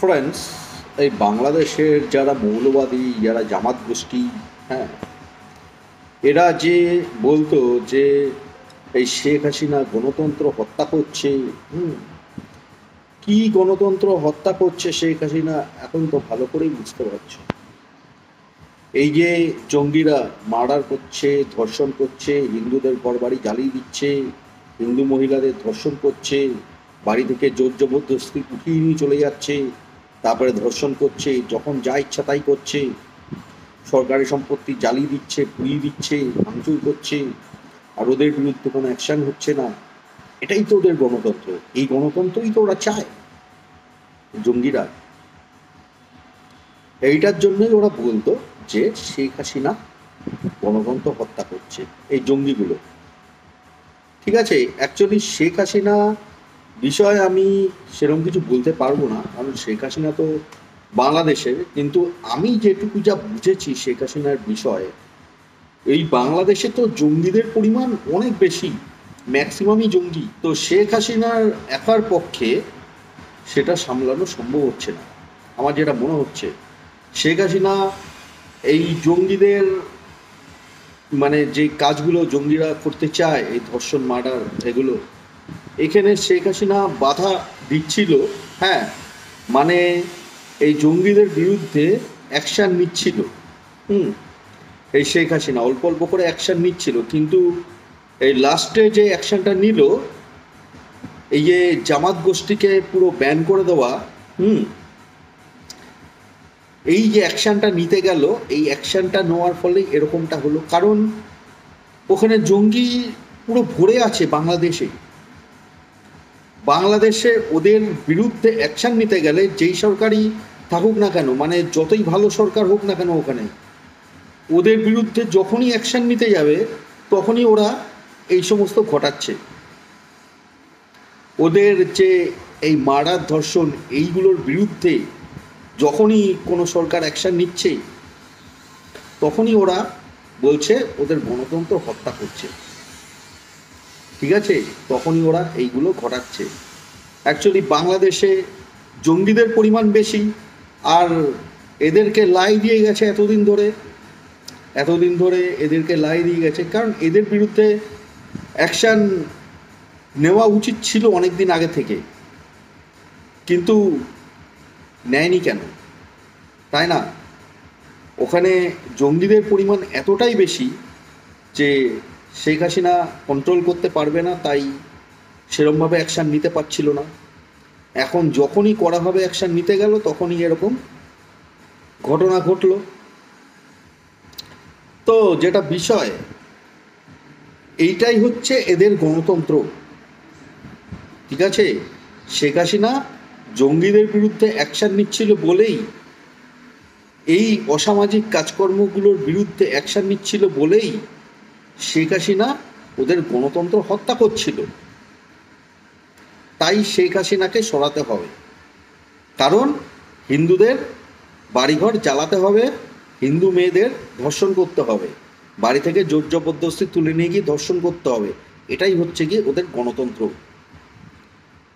Friends, এই বাংলাদেশের যারা মৌলবাদী, যারা জামাত গোষ্ঠী, হ্যাঁ, এরা যে বলতো যে এই শেখ হাসিনা গণতন্ত্র হত্যা করছে। হুম, কি গণতন্ত্র হত্যা করছে শেখ হাসিনা এখন তো ভালো করেই বুঝতে পারছে। এই যে জঙ্গিরা মার্ডার করছে, ধর্ষণ করছে, হিন্দুদের ঘরবাড়ি জ্বালিয়ে দিচ্ছে, হিন্দু মহিলাদের ধর্ষণ করছে, বাড়ি থেকে জোর জবরদস্তি উঠিয়ে নিয়ে চলে যাচ্ছে, তারপরে ধর্ষণ করছে, যখন যা ইচ্ছা তাই করছে, সরকারি সম্পত্তি জ্বালিয়ে দিচ্ছে, পুড়িয়ে দিচ্ছে, ভাঙচুর করছে, আর ওদের বিরুদ্ধে কোনো অ্যাকশন হচ্ছে না। এটাই তো ওদের গণতন্ত্র। এই গণতন্ত্রই তো ওরা চায়, জঙ্গিরা। এইটার জন্যই ওরা বলতো যে শেখ হাসিনা গণতন্ত্র হত্যা করছে, এই জঙ্গিগুলো। ঠিক আছে, অ্যাকচুয়ালি শেখ হাসিনা বিষয়ে আমি সেরকম কিছু বলতে পারবো না, কারণ শেখ হাসিনা তো বাংলাদেশের। কিন্তু আমি যেটুকু যা বুঝেছি শেখ হাসিনার বিষয়ে, এই বাংলাদেশে তো জঙ্গিদের পরিমাণ অনেক বেশি, ম্যাক্সিমামই জঙ্গি। তো শেখ হাসিনার একার পক্ষে সেটা সামলানো সম্ভব হচ্ছে না। আমার যেটা মনে হচ্ছে, শেখ হাসিনা এই জঙ্গিদের, মানে যে কাজগুলো জঙ্গিরা করতে চায়, এই ধর্ষণ, মার্ডার, এগুলো, এখানে শেখ হাসিনা বাধা দিচ্ছিল। হ্যাঁ, মানে এই জঙ্গিদের বিরুদ্ধে অ্যাকশান নিচ্ছিল। হুম, এই শেখ হাসিনা অল্প অল্প করে অ্যাকশান নিচ্ছিল, কিন্তু এই লাস্টে যে অ্যাকশানটা নিল, এই যে জামাত গোষ্ঠীকে পুরো ব্যান করে দেওয়া, হুম, এই যে অ্যাকশানটা নিতে গেল, এই অ্যাকশানটা নেওয়ার ফলে এরকমটা হলো। কারণ ওখানে জঙ্গি পুরো ভরে আছে বাংলাদেশে। বাংলাদেশে ওদের বিরুদ্ধে অ্যাকশান নিতে গেলে যেই সরকারই থাকুক না কেন, মানে যতই ভালো সরকার হোক না কেন, ওখানে ওদের বিরুদ্ধে যখনই অ্যাকশান নিতে যাবে তখনই ওরা এই সমস্ত ঘটাচ্ছে। ওদের যে এই মার্ডার, ধর্ষণ, এইগুলোর বিরুদ্ধে যখনই কোনো সরকার অ্যাকশান নিচ্ছে, তখনই ওরা বলছে ওদের গণতন্ত্র হত্যা করছে। ঠিক আছে, তখনই ওরা এইগুলো ঘটাচ্ছে। অ্যাকচুয়ালি বাংলাদেশে জঙ্গিদের পরিমাণ বেশি, আর এদেরকে লাই দিয়ে গেছে এতদিন ধরে, এতদিন ধরে এদেরকে লাই দিয়ে গেছে, কারণ এদের বিরুদ্ধে অ্যাকশান নেওয়া উচিত ছিল অনেক দিন আগে থেকে, কিন্তু নেয়নি কেন, তাই না? ওখানে জঙ্গিদের পরিমাণ এতটাই বেশি যে শেখ হাসিনা কন্ট্রোল করতে পারবে না, তাই সেরমভাবে অ্যাকশান নিতে পারছিল না। এখন যখনই কড়াভাবে অ্যাকশান নিতে গেল তখনই এরকম ঘটনা ঘটলো। তো যেটা বিষয়, এইটাই হচ্ছে এদের গণতন্ত্র। ঠিক আছে, শেখ হাসিনা জঙ্গিদের বিরুদ্ধে অ্যাকশান নিচ্ছিল বলেই, এই অসামাজিক কাজকর্মগুলোর বিরুদ্ধে অ্যাকশান নিচ্ছিল বলেই শেখ হাসিনা ওদের গণতন্ত্র হত্যা করছিল। তাই শেখ হাসিনাকে সরাতে হবে, কারণ হিন্দুদের বাড়িঘর জ্বালাতে হবে, হিন্দু মেয়েদের ধর্ষণ করতে হবে, বাড়ি থেকে জোর জবরদস্তি তুলে নিয়ে গিয়ে ধর্ষণ করতে হবে। এটাই হচ্ছে গিয়ে ওদের গণতন্ত্র।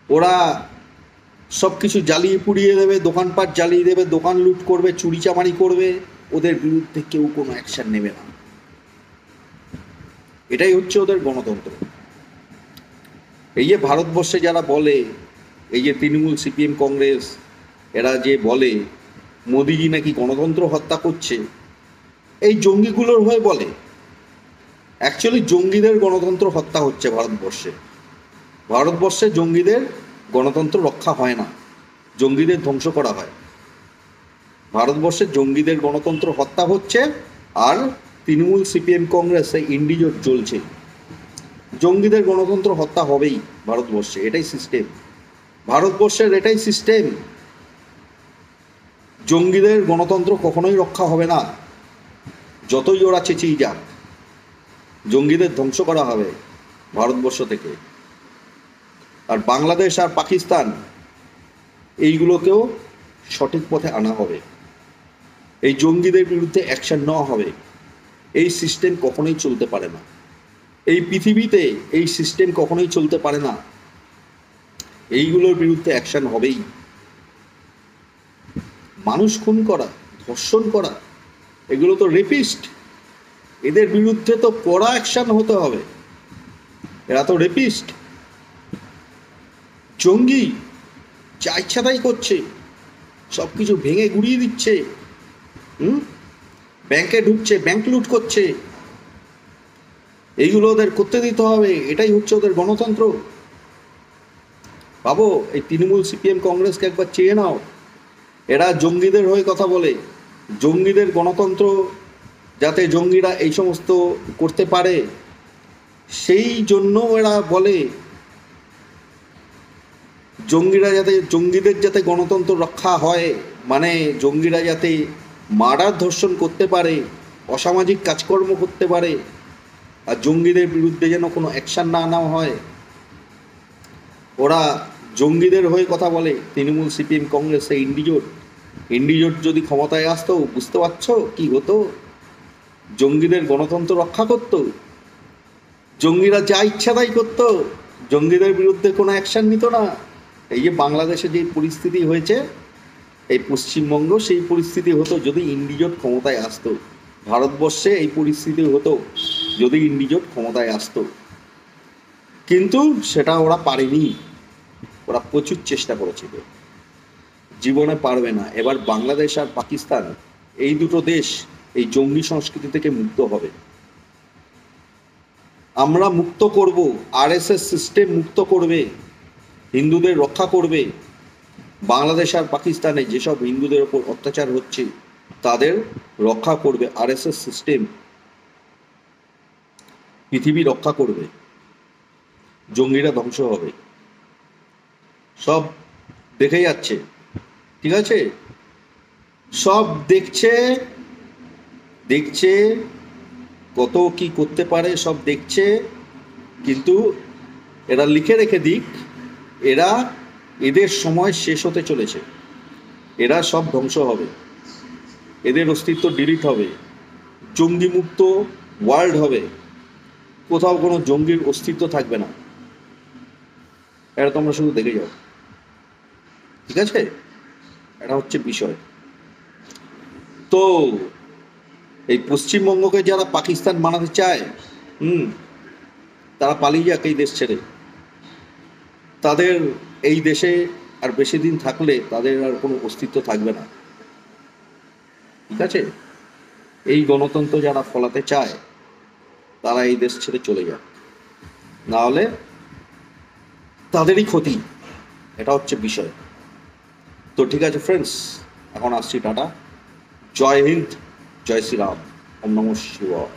ওরা সব কিছু জ্বালিয়ে পুড়িয়ে দেবে, দোকানপাট জ্বালিয়ে দেবে, দোকান লুট করবে, চুরি চামারি করবে, ওদের বিরুদ্ধে কেউ কোনো অ্যাকশান নেবে না। এটাই হচ্ছে ওদের গণতন্ত্র। এই যে ভারতবর্ষে যারা বলে, এই যে তৃণমূল, সিপিএম, কংগ্রেস, এরা যে বলে মোদিজি নাকি গণতন্ত্র হত্যা করছে, এই জঙ্গিগুলোর হয়ে বলে। অ্যাকচুয়ালি জঙ্গিদের গণতন্ত্র হত্যা হচ্ছে ভারতবর্ষে। ভারতবর্ষে জঙ্গিদের গণতন্ত্র রক্ষা হয় না, জঙ্গিদের ধ্বংস করা হয়। ভারতবর্ষে জঙ্গিদের গণতন্ত্র হত্যা হচ্ছে, আর তৃণমূল, সিপিএম, কংগ্রেস ইন্ডিজোট চলছে। জঙ্গিদের গণতন্ত্র হত্যা হবেই ভারতবর্ষে, এটাই সিস্টেম। ভারতবর্ষের এটাই সিস্টেম। জঙ্গিদের গণতন্ত্র কখনোই রক্ষা হবে না, যতই ওরা চেঁচিয়ে যাক। জঙ্গিদের ধ্বংস করা হবে ভারতবর্ষ থেকে। আর বাংলাদেশ আর পাকিস্তান, এইগুলোকেও সঠিক পথে আনা হবে, এই জঙ্গিদের বিরুদ্ধে অ্যাকশন নেওয়া হবে। এই সিস্টেম কখনোই চলতে পারে না, এই পৃথিবীতে এই সিস্টেম কখনোই চলতে পারে না। এইগুলোর বিরুদ্ধে অ্যাকশন হবেই। মানুষ খুন করা, ধর্ষণ করা, এগুলো তো রেপিস্ট। এদের বিরুদ্ধে তো কড়া অ্যাকশন হতে হবে। এরা তো রেপিস্ট, জঙ্গি, যা ইচ্ছা তাই করছে, সব কিছু ভেঙে গুড়িয়ে দিচ্ছে। ব্যাংকে ঢুকছে, ব্যাংক লুট করছে। এইগুলো ওদের করতে দিতে হবে। এটাই হচ্ছে ওদের গণতন্ত্র। ভাবো, এই তৃণমূল, সিপিএম, কংগ্রেসকে একবার চেয়ে নাও। এরা জঙ্গিদের হয়ে কথা বলে। জঙ্গিদের গণতন্ত্র, যাতে জঙ্গিরা এই সমস্ত করতে পারে সেই জন্য এরা বলে জঙ্গিদের যাতে গণতন্ত্র রক্ষা হয়, মানে জঙ্গিরা যাতে মার্ডার, ধর্ষণ করতে পারে, অসামাজিক কাজকর্ম করতে পারে, আর জঙ্গিদের বিরুদ্ধে যেন কোনো অ্যাকশান না নেওয়া হয়। ওরা জঙ্গিদের হয়ে কথা বলে। তৃণমূল, সিপিএম, কংগ্রেস, ইন্ডিজোট যদি ক্ষমতায় আসতো, বুঝতে পারছো কি হতো? জঙ্গিদের গণতন্ত্র রক্ষা করত। জঙ্গিরা যা ইচ্ছা তাই করতো, জঙ্গিদের বিরুদ্ধে কোনো অ্যাকশান নিত না। এই যে বাংলাদেশে যে পরিস্থিতি হয়েছে, এই পশ্চিমবঙ্গ সেই পরিস্থিতি হতো যদি ইন্ডিজোট ক্ষমতায় আসতো। ভারতবর্ষে এই পরিস্থিতি হতো যদি ইন্ডিজোট ক্ষমতায় আসতো। কিন্তু সেটা ওরা পারেনি। ওরা প্রচুর চেষ্টা করেছিল, জীবনে পারবে না। এবার বাংলাদেশ আর পাকিস্তান, এই দুটো দেশ এই জঙ্গি সংস্কৃতি থেকে মুক্ত হবে। আমরা মুক্ত করব, আরএসএস সিস্টেম মুক্ত করবে, হিন্দুদের রক্ষা করবে। বাংলাদেশ আর পাকিস্তানে যেসব হিন্দুদের ওপর অত্যাচার হচ্ছে তাদের রক্ষা করবে আরএসএস সিস্টেম। পৃথিবী রক্ষা করবে, জঙ্গিরা ধ্বংস হবে। সব দেখে যাচ্ছে, ঠিক আছে? সব দেখছে কত কি করতে পারে, সব দেখছে। কিন্তু এরা লিখে রেখে দিক, এদের সময় শেষ হতে চলেছে। এরা সব ধ্বংস হবে, এদের অস্তিত্ব ডিলিট হবে, জঙ্গি মুক্ত ওয়ার্ল্ড হবে, কোথাও কোনো জঙ্গির অস্তিত্ব থাকবে না। এটা তোমরা শুধু দেখে যাও, ঠিক আছে? এটা হচ্ছে বিষয়। তো এই পশ্চিমবঙ্গকে যারা পাকিস্তান বানাতে চায়, তারা পালিয়ে যাক এই দেশ ছেড়ে। তাদের এই দেশে আর বেশি দিন থাকলে তাদের আর কোনো অস্তিত্ব থাকবে না, ঠিক আছে? এই গণতন্ত্র যারা ফলাতে চায় তারা এই দেশ ছেড়ে চলে যাক, না হলে তাদেরই ক্ষতি। এটা হচ্ছে বিষয়। তো ঠিক আছে ফ্রেন্ডস, এখন আসছি, টাটা। জয় হিন্দ, জয় শ্রীরাম, ওম নমঃ শিবায়।